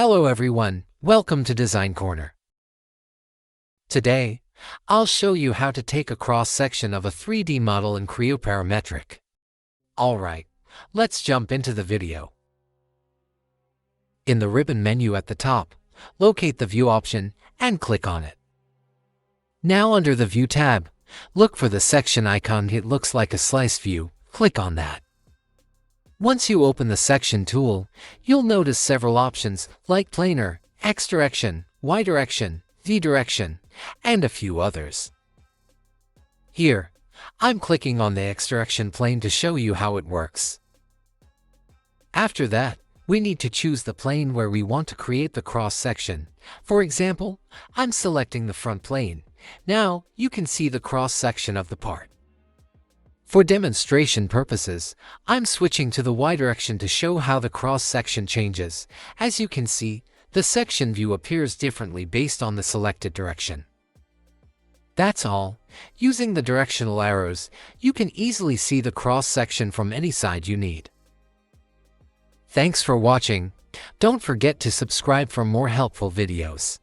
Hello everyone, welcome to DesignCorner. Today, I'll show you how to take a cross-section of a 3D model in Creo Parametric. Alright, let's jump into the video. In the ribbon menu at the top, locate the View option and click on it. Now under the View tab, look for the section icon. It looks like a slice view. Click on that. Once you open the section tool, you'll notice several options like Planar, X direction, Y direction, Z direction, and a few others. Here, I'm clicking on the X direction plane to show you how it works. After that, we need to choose the plane where we want to create the cross-section. For example, I'm selecting the front plane. Now, you can see the cross-section of the part. For demonstration purposes, I'm switching to the Y direction to show how the cross-section changes. As you can see, the section view appears differently based on the selected direction. That's all. Using the directional arrows, you can easily see the cross-section from any side you need. Thanks for watching. Don't forget to subscribe for more helpful videos.